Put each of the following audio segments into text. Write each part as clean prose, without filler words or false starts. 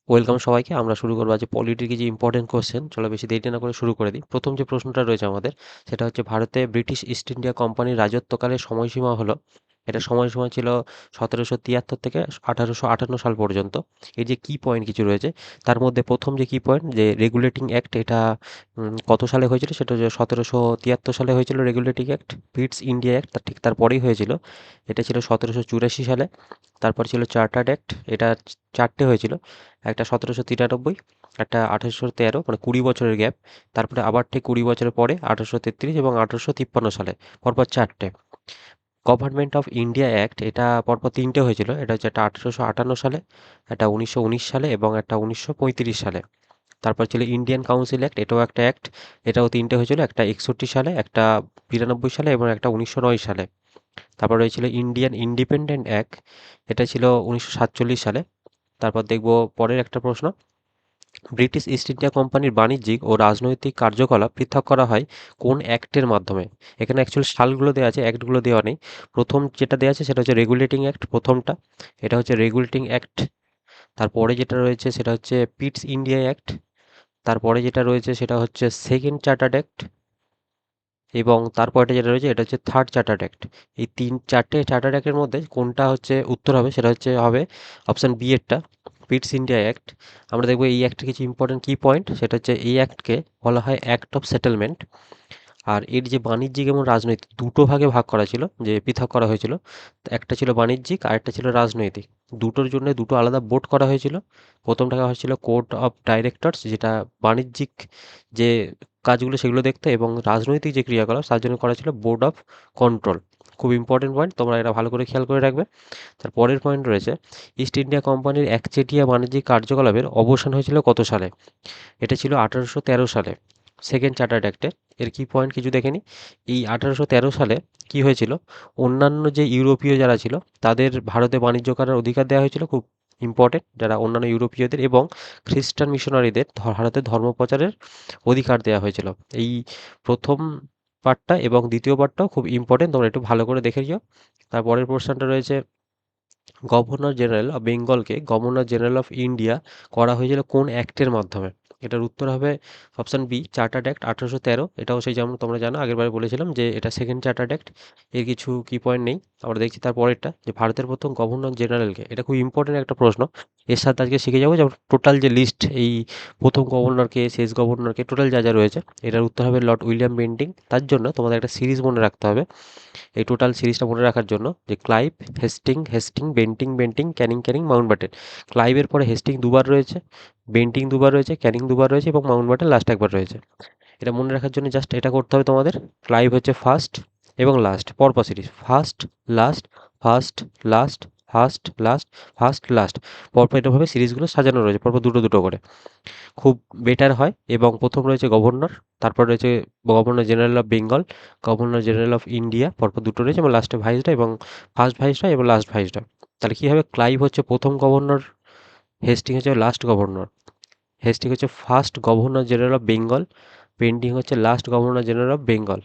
Welcome সবাইকে। আমরা শুরু করবো আজ পলিটির কিছু ইম্পর্টেন্ট কোশ্চেন। চলো বেশি দেরি না করে শুরু করে দিই। প্রথম যে প্রশ্নটা রয়েছে আমাদের, সেটা হচ্ছে ভারতে ব্রিটিশ ইস্ট ইন্ডিয়া কোম্পানির রাজত্বকালের সময়সীমা হলো। এটা সময়সীমা ছিল 1773 থেকে 1858 সাল পর্যন্ত। এই যে কি পয়েন্ট কিছু রয়েছে, তার মধ্যে প্রথম যে কি পয়েন্ট, যে রেগুলেটিং অ্যাক্ট, এটা কত সালে হয়েছিল? সেটা হচ্ছে 1773 সালে হয়েছিল রেগুলেটিং অ্যাক্ট। পিটস ইন্ডিয়া অ্যাক্ট তার ঠিক তারপরেই হয়েছিল, এটা ছিল 1784 সালে। তারপর ছিল চার্টার্ড অ্যাক্ট, এটা চারটে হয়েছিল। একটা 1793, একটা 1813, মানে 20 বছরের গ্যাপ। তারপরে আবার ঠিক 20 বছরের পরে 1833 এবং 1853 সালে, পরপর চারটে। গভর্নমেন্ট অফ ইন্ডিয়া অ্যাক্ট, এটা পরপর তিনটে হয়েছিল। এটা হচ্ছে একটা 1858 সালে, একটা 1919 সালে এবং একটা 1935 সালে। তারপর ছিল ইন্ডিয়ান কাউন্সিল অ্যাক্ট, এটাও একটা অ্যাক্ট। এটাও তিনটে হয়েছিল, একটা 61 সালে, একটা 92 সালে এবং একটা 1909 সালে। তারপর রয়েছিল ইন্ডিয়ান ইন্ডিপেন্ডেন্ট অ্যাক্ট, এটা ছিল 1947 সালে। তারপর দেখব পরের একটা প্রশ্ন, ব্রিটিশ ইস্ট ইন্ডিয়া কোম্পানির বাণিজ্যিক ও রাজনৈতিক কার্যকলাপ পৃথক করা হয় কোন অ্যাক্টের মাধ্যমে? এখানে অ্যাকচুয়ালি সালগুলো দেওয়া আছে, অ্যাক্টগুলো দেওয়া নেই। প্রথম যেটা দেওয়া আছে সেটা হচ্ছে রেগুলেটিং অ্যাক্ট, প্রথমটা। এটা হচ্ছে রেগুলেটিং অ্যাক্ট। তারপরে যেটা রয়েছে সেটা হচ্ছে পিটস ইন্ডিয়া অ্যাক্ট। তারপরে যেটা রয়েছে সেটা হচ্ছে সেকেন্ড চার্টার্ড অ্যাক্ট। এবং তারপরটা যেটা রয়েছে এটা হচ্ছে থার্ড চার্টার্ড অ্যাক্ট। এই চারটে চার্টার্ড অ্যাক্টের মধ্যে কোনটা হচ্ছে উত্তর হবে, সেটা হচ্ছে হবে অপশান বি এরটা, পিটস ইন্ডিয়া অ্যাক্ট। আমরা দেখবো এই অ্যাক্টের কিছু ইম্পর্টেন্ট কি পয়েন্ট, সেটা হচ্ছে এই অ্যাক্টকে বলা হয় অ্যাক্ট অফ সেটেলমেন্ট। আর এর যে বাণিজ্যিক এবং রাজনৈতিক দুটো ভাগে ভাগ করা ছিল, যে পৃথক করা হয়েছিল। একটা ছিল বাণিজ্যিক আর একটা ছিল রাজনৈতিক। দুটোর জন্য দুটো আলাদা বোর্ড করা হয়েছিল। প্রথমটাকে হয়েছিল কোর্ট অফ ডাইরেক্টরস, যেটা বাণিজ্যিক যে কাজগুলো সেগুলো দেখতে, এবং রাজনৈতিক যে ক্রিয়াকলাপ তার জন্য করা ছিল বোর্ড অফ কন্ট্রোল। খুব ইম্পর্টেন্ট পয়েন্ট, তোমরা এটা ভালো করে খেয়াল করে রাখবে। তার পরের পয়েন্ট রয়েছে, ইস্ট ইন্ডিয়া কোম্পানির একচেটিয়া বাণিজ্যিক কার্যকলাপের অবসান হয়েছিল কত সালে? এটা ছিল 1813 সালে, সেকেন্ড চার্টার্ড অ্যাক্টে। এর কি পয়েন্ট কিছু দেখে নিই। এই 1813 সালে কি হয়েছিল, অন্যান্য যে ইউরোপীয় যারা ছিল তাদের ভারতে বাণিজ্য করার অধিকার দেওয়া হয়েছিল, খুব ইম্পর্টেন্ট, যারা অন্যান্য ইউরোপীয়দের, এবং খ্রিস্টান মিশনারিদের ভারতে ধর্ম প্রচারের অধিকার দেওয়া হয়েছিল। এই প্রথম পার্টটা এবং দ্বিতীয় পার্টটাও খুব ইম্পর্টেন্ট, তোমরা একটু ভালো করে দেখে নিও। তারপরের প্রশ্নটা রয়েছে, গভর্নর জেনারেল অফ বেঙ্গলকে গভর্নর জেনারেল অফ ইন্ডিয়া করা হয়েছিল কোন অ্যাক্টের মাধ্যমে? এটার উত্তর হবে অপশান বি, চার্টার্ড অ্যাক্ট 1813। এটাও সেই যেমন তোমরা জানো, আগেরবারে বলেছিলাম যে এটা সেকেন্ড চার্টার্ড অ্যাক্ট। এর কিছু কি পয়েন্ট নেই। আমরা দেখছি তার পরেরটা, যে ভারতের প্রথম গভর্নর জেনারেলকে, এটা খুব ইম্পর্টেন্ট একটা প্রশ্ন। এর সাথে আজকে শিখে যাবো যেমন টোটাল যে লিস্ট, এই প্রথম গভর্নরকে, শেষ গভর্নরকে, টোটাল যা যা রয়েছে। এটার উত্তর হবে লর্ড উইলিয়াম বেন্টিং। তার জন্য তোমাদের একটা সিরিজ মনে রাখতে হবে। এই টোটাল সিরিজটা মনে রাখার জন্য, যে Clive, Hastings, Hastings, Bentinck, Bentinck, Canning, Canning, Mountbatten. ক্লাইভের পরে হেস্টিং দুবার রয়েছে, বেন্টিং দুবার রয়েছে, ক্যানিং দুবার রয়েছে এবং মাউন্টব্যাটেন লাস্ট একবার রয়েছে। এটা মনে রাখার জন্য জাস্ট এটা করতে হবে তোমাদের। ক্লাইভ হচ্ছে ফার্স্ট এবং লাস্ট, পরপর series, first, last, first, last, first, last, first, last. পরপর এটাভাবে সিরিজগুলো সাজানো রয়েছে, পরপর দুটো দুটো করে। খুব বেটার হয়। এবং প্রথম রয়েছে গভর্নর, তারপর রয়েছে governor general of Bengal, governor general of India, পরপর দুটো রয়েছে, এবং লাস্টে ভাইসরয়, এবং ফার্স্ট ভাইসরয় এবং লাস্ট ভাইসরয়। তাহলে কী হবে, ক্লাইভ হচ্ছে প্রথম গভর্নর, হেস্টিং হচ্ছে লাস্ট গভর্নর, হেস্টিং হচ্ছে first governor general of Bengal, Bentinck হচ্ছে last governor general of Bengal.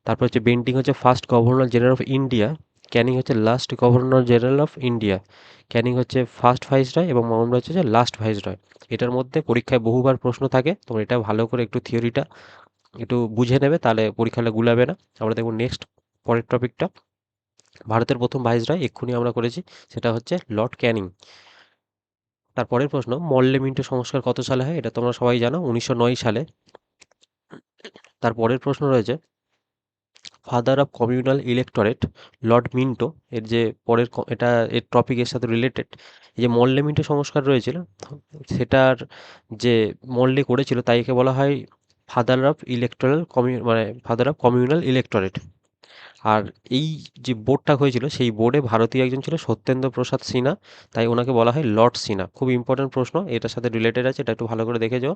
তারপর হচ্ছে বেন্টিং হচ্ছে first governor general of India, Canning হচ্ছে last governor general of India, Canning হচ্ছে ফার্স্ট ভাইসরয় এবং Mountbatten হচ্ছে লাস্ট ভাইসরয়। এটার মধ্যে পরীক্ষায় বহুবার প্রশ্ন থাকে, তোমরা এটা ভালো করে একটু থিওরিটা একটু বুঝে নেবে, তাহলে পরীক্ষাটা গুলাবে না। আমরা দেখব নেক্সট, পরের টপিকটা, ভারতের প্রথম ভাইসরয় এক্ষুনি আমরা করেছি, সেটা হচ্ছে লর্ড ক্যানিং। তারপরের প্রশ্ন, মল্লে মিন্টো সংস্কার কত সালে হয়? এটা তোমরা সবাই জানো, 1909 সালে। তারপরের প্রশ্ন রয়েছে, father of communal electorate, lord Minto. এর যে পরের এটা এর টপিকের সাথে রিলেটেড। এই যে মল্লে মিন্টো সংস্কার রয়েছিল, সেটার যে মল্লে করেছিল তাইকে বলা হয় ফাদার অফ ইলেকট্রাল মানে ফাদার অফ কমিউনাল ইলেক্টরেট। আর এই যে বোর্ডটা হয়েছিল, সেই বোর্ডে ভারতীয় একজন ছিল সত্যেন্দ্র প্রসাদ সিনহা, তাই ওনাকে বলা হয় লর্ড সিনহা। খুব ইম্পর্টেন্ট প্রশ্ন, এটার সাথে রিলেটেড আছে, এটা একটু ভালো করে দেখে যাও।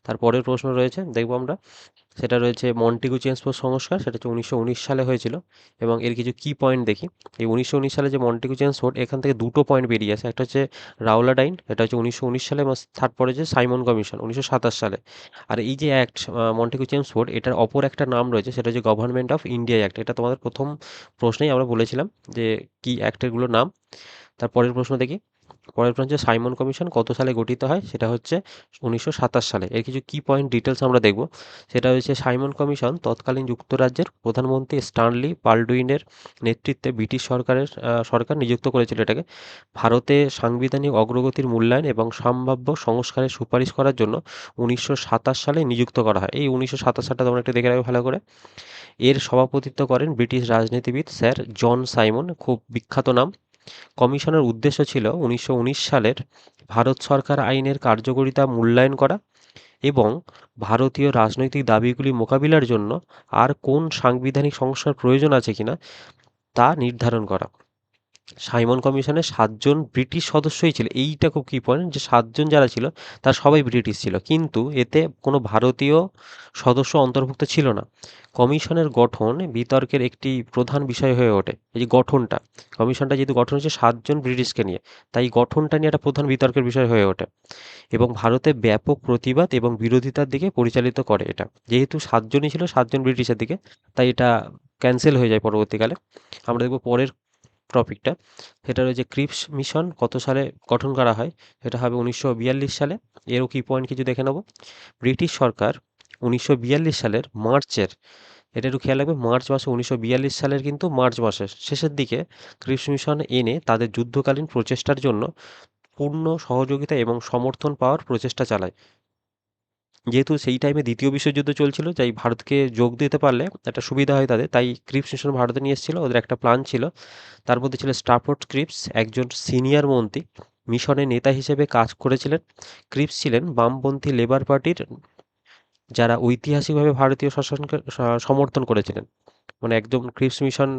তারপরের প্রশ্ন রয়েছে, দেখবো আমরা, সেটা রয়েছে মন্টেগু চেমসফোর্ড সংস্কার, সেটা হচ্ছে 1919 সালে হয়েছিল। এবং এর কিছু কি পয়েন্ট দেখি। এই 1919 সালে যে মন্টেগু চেমসফোর্ড, এখান থেকে দুটো পয়েন্ট বেরিয়ে আসে। একটা হচ্ছে রাওলাডাইন, এটা হচ্ছে 1919 সালে, এবং থার্ড পরে যে সাইমন কমিশন 1927 সালে। আর এই যে অ্যাক্ট, মন্টেগু চেমসফোর্ড, এটার অপর একটা নাম রয়েছে, সেটা হচ্ছে গভর্নমেন্ট অফ ইন্ডিয়া অ্যাক্ট। এটা তোমাদের প্রথম প্রশ্নেই আমরা বলেছিলাম যে কি অ্যাক্টেরগুলোর নাম। তারপরের প্রশ্ন দেখি, পরের প্রশ্ন হচ্ছে সাইমন কমিশন কত সালে গঠিত হয়, সেটা হচ্ছে 1927 সালে। এর কিছু কি পয়েন্ট ডিটেলস আমরা দেখব। সেটা হচ্ছে সাইমন কমিশন তৎকালীন যুক্তরাজ্যের প্রধানমন্ত্রী স্টানলি বালডুইনের নেতৃত্বে ব্রিটিশ সরকার নিযুক্ত করেছিল এটাকে। ভারতে সাংবিধানিক অগ্রগতির মূল্যায়ন এবং সম্ভাব্য সংস্কারের সুপারিশ করার জন্য 1927 সালে নিযুক্ত করা হয়। এই 1927 সালটা তোমরা একটু দেখে রাখবে ভালো করে। এর সভাপতিত্ব করেন ব্রিটিশ রাজনীতিবিদ স্যার জন সাইমন, খুব বিখ্যাত নাম। কমিশনের উদ্দেশ্য ছিল 1919 সালের ভারত সরকার আইনের কার্যকারিতা মূল্যায়ন করা এবং ভারতীয় রাজনৈতিক দাবিগুলি মোকাবিলার জন্য আর কোন সাংবিধানিক সংস্কার প্রয়োজন আছে কিনা তা নির্ধারণ করা। সাইমন কমিশনে 7 জন ব্রিটিশ সদস্যই ছিল। এইটা খুব কি পয়েন্ট, যে 7 জন যারা ছিল তারা সবাই ব্রিটিশ ছিল, কিন্তু এতে কোনো ভারতীয় সদস্য অন্তর্ভুক্ত ছিল না। কমিশনের গঠন বিতর্কের একটি প্রধান বিষয় হয়ে ওঠে। এই যে গঠনটা, কমিশনটা যেহেতু গঠন হচ্ছে 7 জন ব্রিটিশকে নিয়ে, তাই গঠনটা নিয়ে একটা প্রধান বিতর্কের বিষয় হয়ে ওঠে এবং ভারতে ব্যাপক প্রতিবাদ এবং বিরোধিতার দিকে পরিচালিত করে এটা। যেহেতু 7 জনই ছিল, 7 জন ব্রিটিশের দিকে, তাই এটা ক্যান্সেল হয়ে যায় পরবর্তীকালে। আমরা দেখব পরের টপিকটা, সেটা রয়েছে ক্রিপস মিশন কত সালে গঠন করা হয়, সেটা হবে 1942 সালে। এরও কি পয়েন্ট কিছু দেখে নেব। ব্রিটিশ সরকার 1942 সালের মার্চের, এটা একটু খেয়াল রাখবে, মার্চ মাসে 1942 সালের কিন্তু মার্চ মাসের শেষের দিকে ক্রিপস মিশন এনে তাদের যুদ্ধকালীন প্রচেষ্টার জন্য পূর্ণ সহযোগিতা এবং সমর্থন পাওয়ার প্রচেষ্টা চালায়। যেহেতু সেই টাইমে দ্বিতীয় বিশ্বযুদ্ধ চলছিল, তাই ভারতকে যোগ দিতে পারলে একটা সুবিধা হয় তাদের, তাই ক্রিপস মিশন ভারতে নিয়ে এসেছিল। ওদের একটা প্ল্যান ছিল। তার মধ্যে ছিল স্টাফোর্ড ক্রিপস, একজন সিনিয়র মন্ত্রী মিশনের নেতা হিসেবে কাজ করেছিলেন। ক্রিপস ছিলেন বামপন্থী লেবার পার্টির, যারা ঐতিহাসিকভাবে ভারতীয় শাসনকে সমর্থন করেছিলেন। মানে একদম ক্রিপস মিশন,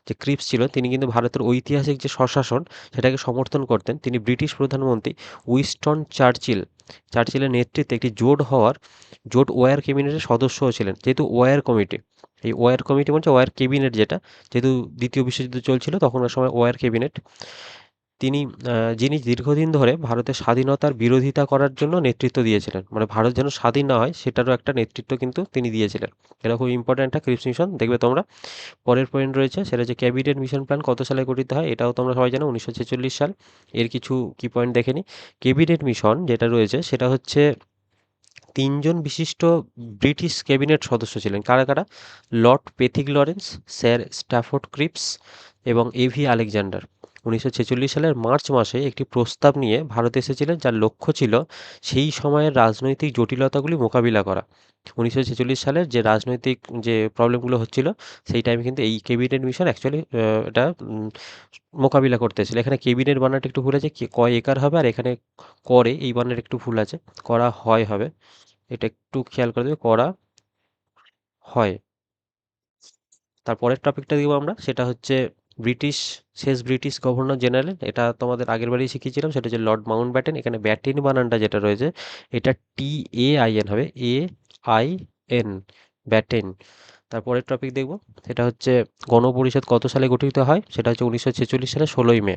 যে ক্রিপস ছিল তিনি কিন্তু ভারতের ঐতিহাসিক যে স্বশাসন সেটাকে সমর্থন করতেন। তিনি ব্রিটিশ প্রধানমন্ত্রী চার্চিলের নেতৃত্বে একটি জোট ওয়ার ক্যাবিনেটের সদস্যও ছিলেন। যেহেতু ওয়ার কমিটি, এই ওয়ার কমিটি বলছে ওয়ার ক্যাবিনেট, যেটা যেহেতু দ্বিতীয় বিশ্বযুদ্ধ চলছিল তখনকার সময় ওয়ার ক্যাবিনেট, তিনি যিনি দীর্ঘদিন ধরে ভারতের স্বাধীনতার বিরোধিতা করার জন্য নেতৃত্ব দিয়েছিলেন। মানে ভারত যেন স্বাধীন না হয় সেটারও একটা নেতৃত্ব কিন্তু তিনি দিয়েছিলেন। এটা খুব ইম্পর্ট্যান্ট একটা ক্রিপস মিশন, দেখবে তোমরা। পরের পয়েন্ট রয়েছে, সেটা হচ্ছে ক্যাবিনেট মিশন প্ল্যান কত সালে গঠিত হয়, এটাও তোমরা সবাই জানো 1946 সাল। এর কিছু কি পয়েন্ট দেখে নিই। ক্যাবিনেট মিশন যেটা রয়েছে সেটা হচ্ছে 3 জন বিশিষ্ট ব্রিটিশ ক্যাবিনেট সদস্য ছিলেন। কারা কারা? Lord Pethick Lawrence, sir Stafford Cripps এবং এভি আলেকজান্ডার 1946 সালের মার্চ মাসে একটি প্রস্তাব নিয়ে ভারতে এসেছিলেন, যার লক্ষ্য ছিল সেই সময়ের রাজনৈতিক জটিলতাগুলি মোকাবিলা করা। 1946 সালের যে রাজনৈতিক যে প্রবলেমগুলো হচ্ছিল সেই টাইমে কিন্তু এই ক্যাবিনেট মিশন অ্যাকচুয়ালি এটা মোকাবিলা করতে এসেছিল। এখানে ক্যাবিনেট বানানটা একটু ভুল আছে, কয় একর হবে, আর এখানে করে এই বানানটা একটু ভুল আছে, করা হয় হবে। এটা একটু খেয়াল করে দেবে, করা হয়। তারপরের টপিকটা দেখবো আমরা, সেটা হচ্ছে ব্রিটিশ শেষ ব্রিটিশ গভর্নর জেনারেল। এটা তোমাদের আগের বারেই শিখিয়েছিলাম, সেটা হচ্ছে লর্ড মাউন্ট ব্যাটেন। এখানে ব্যাটেন বানানটা যেটা রয়েছে এটা TAIN হবে, AIN, ব্যাটেন। তারপরের টপিক দেখব, সেটা হচ্ছে গণপরিষদ কত সালে গঠিত হয়, সেটা হচ্ছে 1946 সালে 16ই মে।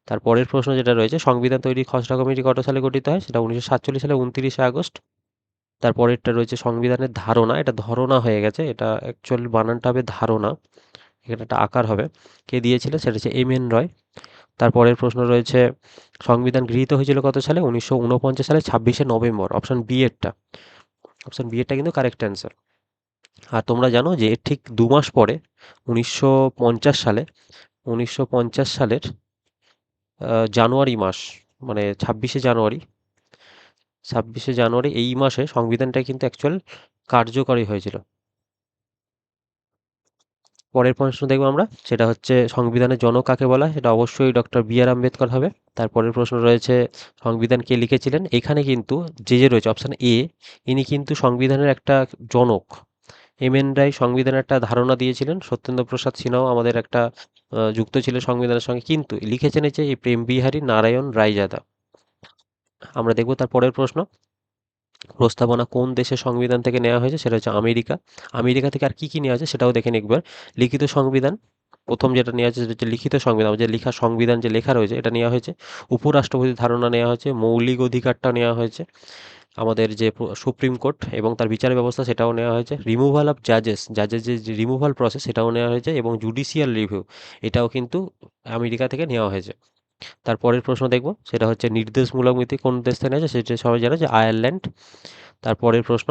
তারপরের প্রশ্ন যেটা রয়েছে, সংবিধান তৈরি খসড়া কমিটি কত সালে গঠিত হয়, সেটা 1947 সালে 29শে আগস্ট। তারপরেরটা রয়েছে সংবিধানের ধারণা, এটা ধরনা হয়ে গেছে, এটা অ্যাকচুয়াল বানানটা হবে ধারণা, এখানে একটা আকার হবে। কে দিয়েছিলেন, সেটা হচ্ছে MN রয়। তারপরের প্রশ্ন রয়েছে, সংবিধান গৃহীত হয়েছিল কত সালে, 1949 সালে 26শে নভেম্বর। অপশন বি এরটা কিন্তু কারেক্ট অ্যান্সার। আর তোমরা জানো যে এর ঠিক 2 মাস পরে 1950 সালে 1950 সালের জানুয়ারি মাস, মানে 26শে জানুয়ারি এই মাসে সংবিধানটা কিন্তু অ্যাকচুয়াল কার্যকরী হয়েছিল। পরের প্রশ্ন দেখবো আমরা, সেটা হচ্ছে সংবিধানের জনক কাকে বলা হয়, সেটা অবশ্যই ডক্টর BR আম্বেদকর হবে। তারপরের প্রশ্ন রয়েছে, সংবিধান কে লিখেছিলেন। এখানে কিন্তু যে রয়েছে অপশান A, ইনি কিন্তু সংবিধানের একটা জনক। MN রায় সংবিধানের একটা ধারণা দিয়েছিলেন, সত্যেন্দ্র প্রসাদ সিনহাও আমাদের একটা যুক্ত ছিল সংবিধানের সঙ্গে, কিন্তু লিখেছেন এই যে এই প্রেম বিহারী নারায়ণ রায়জাদা। আমরা দেখবো তার পরের প্রশ্ন, প্রস্তাবনা কোন দেশের সংবিধান থেকে নেওয়া হয়েছে, সেটা হচ্ছে আমেরিকা। আমেরিকা থেকে আর কি কি নেওয়া হয়েছে সেটাও দেখে নিই একবার। লিখিত সংবিধান, প্রথম যেটা নেওয়া হয়েছে সেটা হচ্ছে লিখিত সংবিধান, যে লেখা সংবিধান যে লেখা রয়েছে এটা নেওয়া হয়েছে। উপরাষ্ট্রপতির ধারণা নেওয়া হয়েছে, মৌলিক অধিকারটা নেওয়া হয়েছে, আমাদের যে সুপ্রিম কোর্ট এবং তার বিচার ব্যবস্থা সেটাও নেওয়া হয়েছে, রিমুভাল অফ জাজেস যে রিমুভাল প্রসেস সেটাও নেওয়া হয়েছে, এবং জুডিশিয়াল রিভিউ এটাও কিন্তু আমেরিকা থেকে নেওয়া হয়েছে। তারপরের প্রশ্ন দেখব, সেটা হচ্ছে নির্দেশমূলক নীতি কোন দেশ থেকে নেওয়া হয়েছে, সেটা সবাই জানে যে আয়ারল্যান্ড। তারপরের প্রশ্ন,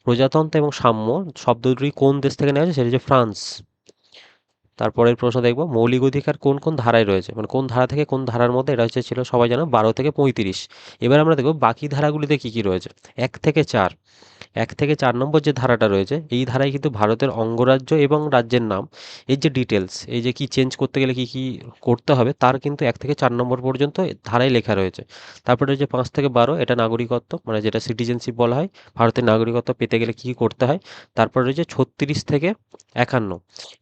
প্রজাতন্ত্র এবং সাম্য শব্দ দুটি কোন দেশ থেকে নেওয়া হয়েছে, সেটা হচ্ছে ফ্রান্স। তারপরের প্রশ্ন দেখব, মৌলিক অধিকার কোন কোন ধারায় রয়েছে, মানে কোন ধারা থেকে কোন ধারার মধ্যে, এটা হচ্ছে ছিল সবাই জানো 12 থেকে 35। এবার আমরা দেখব বাকি ধারাগুলিতে কি কি রয়েছে। 1 থেকে 4, 1 থেকে 4 নম্বর যে ধারাটা রয়েছে, এই ধারায় কিন্তু ভারতের অঙ্গরাজ্য এবং রাজ্যের নাম, এই যে ডিটেলস, এই যে কি চেঞ্জ করতে গেলে কি কি করতে হবে, তার কিন্তু 1 থেকে 4 নম্বর পর্যন্ত ধারায় লেখা রয়েছে। তারপরে যে 5 থেকে 12, এটা নাগরিকত্ব, মানে যেটা সিটিজেনশিপ বলা হয়, ভারতের নাগরিকত্ব পেতে গেলে কী কী করতে হয়। তারপরে রয়েছে 36 থেকে 51,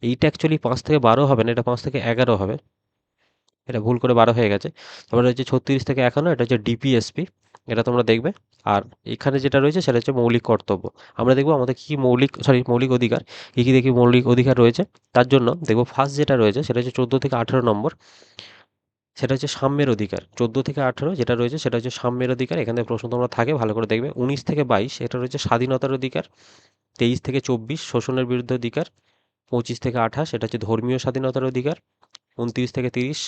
এইটা অ্যাকচুয়ালি 5 থেকে 12 হবে না, এটা 5 থেকে 11 হবে, এটা ভুল করে 12 হয়ে গেছে। তারপরে হচ্ছে 36 থেকে 51, এটা হচ্ছে ডিপিএসপি, এটা তোমরা দেখবে। আর এখানে যেটা রয়েছে সেটা হচ্ছে মৌলিক কর্তব্য। আমরা দেখবো আমাদের কী মৌলিক অধিকার, কী কী দেখি মৌলিক অধিকার রয়েছে। তার জন্য দেখবো ফার্স্ট যেটা রয়েছে সেটা হচ্ছে 14 থেকে 18 নম্বর, সেটা হচ্ছে সাম্যের অধিকার। 14 থেকে 18 যেটা রয়েছে সেটা হচ্ছে সাম্যের অধিকার, এখানে প্রশ্ন তোমরা থাকে ভালো করে দেখবে। 19 থেকে 22 এটা রয়েছে স্বাধীনতার অধিকার। 23 থেকে 24 শোষণের বিরুদ্ধে অধিকার। 25 থেকে 28 এটা হচ্ছে ধর্মীয় স্বাধীনতার অধিকার। 29 থেকে 30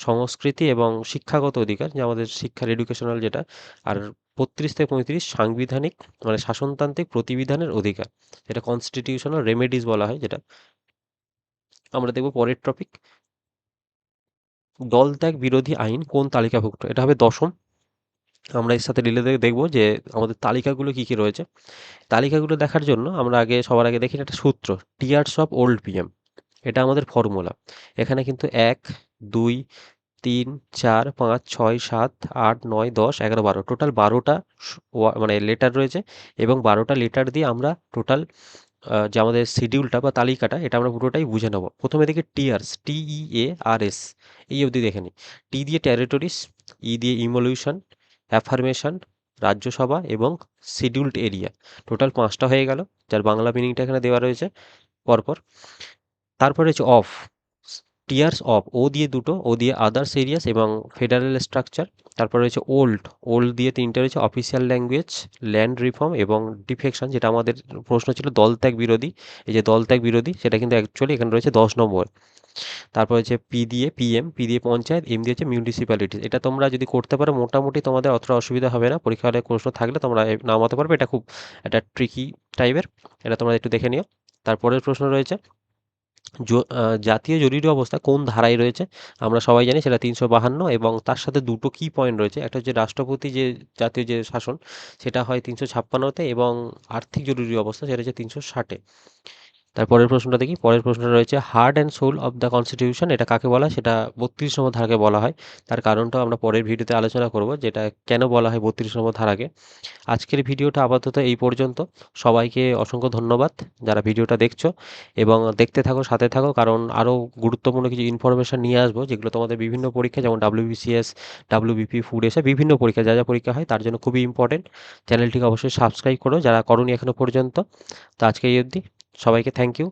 সংস্কৃতি এবং শিক্ষাগত অধিকার, যে আমাদের শিক্ষার এডুকেশনাল যেটা। আর 32 থেকে 35 সাংবিধানিক, মানে শাসনতান্ত্রিক প্রতিবিধানের অধিকার, যেটা কনস্টিটিউশনাল রেমেডিস বলা হয় যেটা। আমরা দেখব পরের টপিক, দলত্যাগ বিরোধী আইন কোন তালিকাভুক্ত, এটা হবে দশম। আমরা এর সাথে রিলেটে দেখব যে আমাদের তালিকাগুলো কি কি রয়েছে। তালিকাগুলো দেখার জন্য আমরা সবার আগে দেখি একটা সূত্র, টিয়ার্স অফ ওল্ড পিএম, এটা আমাদের ফর্মুলা। এখানে কিন্তু 1, 2, 3, 4, 5, 6, 7, 8, 9, 10, 11, 12, টোটাল 12টা মানে লেটার রয়েছে। এবং 12টা লেটার দিয়ে আমরা টোটাল যে আমাদের শিডিউলটা বা তালিকাটা, এটা আমরা পুরোটাই বুঝে নেব। প্রথমে দেখি টিয়ার্স, TEARS, এই অবধি দেখে নিই। টি দিয়ে টেরিটরিস, ই দিয়ে ইমোলিউশন, অ্যাফার্মেশন, রাজ্যসভা এবং শিডিউলড এরিয়া, টোটাল 5টা হয়ে গেল, যার বাংলা মিনিংটা এখানে দেওয়া রয়েছে পরপর। তারপরে হচ্ছে অফ, টিয়ার্স অফ, ও দিয়ে দুটো, ও দিয়ে আদার্স এরিয়াস এবং ফেডারেল স্ট্রাকচার। তারপরে রয়েছে ওল্ড, ওল্ড দিয়ে 3টে রয়েছে, অফিসিয়াল ল্যাঙ্গুয়েজ, ল্যান্ড রিফর্ম এবং ডিফেকশন, যেটা আমাদের প্রশ্ন ছিল দলত্যাগ বিরোধী। এই যে দলত্যাগ বিরোধী, সেটা কিন্তু অ্যাকচুয়ালি এখানে রয়েছে 10 নম্বর। তারপর হচ্ছে পি দিয়ে পিএম, পি দিয়ে পঞ্চায়েত, এম দিয়ে হচ্ছে মিউনিসিপ্যালিটিস। এটা তোমরা যদি করতে পারো মোটামুটি তোমাদের অতটা অসুবিধা হবে না, পরীক্ষা হলে প্রশ্ন থাকলে তোমরা নামাতে পারবে। এটা খুব একটা ট্রিকি টাইপের, এটা তোমরা একটু দেখে নিও। তারপরের প্রশ্ন রয়েছে জাতীয় জরুরি অবস্থা কোন ধারায় রয়েছে। আমরা সবাই জানি সেটা 352, এবং তার সাথে দুটো কি পয়েন্ট রয়েছে, একটা হচ্ছে রাষ্ট্রপতি যে জাতীয় যে শাসন, সেটা হয় 356-তে, এবং আর্থিক জরুরি অবস্থা সেটা হচ্ছে 360-এ। তারপরের প্রশ্নটা দেখি, পরের প্রশ্নটা রয়েছে heart and soul of the constitution, এটা কাকে বলা হয়, সেটা 32 নম্বর ধারাকে বলা হয়। তার কারণটাও আমরা পরের ভিডিওতে আলোচনা করব, যেটা কেন বলা হয় 32 নম্বর ধারাকে। আজকের ভিডিওটা আপাতত এই পর্যন্ত। সবাইকে অসংখ্য ধন্যবাদ যারা ভিডিওটা দেখছো, এবং দেখতে থাকো, সাথে থাকো, কারণ আরও গুরুত্বপূর্ণ কিছু ইনফরমেশান নিয়ে আসবো, যেগুলো তোমাদের বিভিন্ন পরীক্ষা, যেমন WBCS, WBP, ফুড এসে বিভিন্ন পরীক্ষা, যা যা পরীক্ষা হয় তার জন্য খুবই ইম্পর্টেন্ট। চ্যানেলটিকে অবশ্যই সাবস্ক্রাইব করো যারা করোনি এখনো পর্যন্ত। তো আজকে এই অবধি, সবাইকে থ্যাংক ইউ।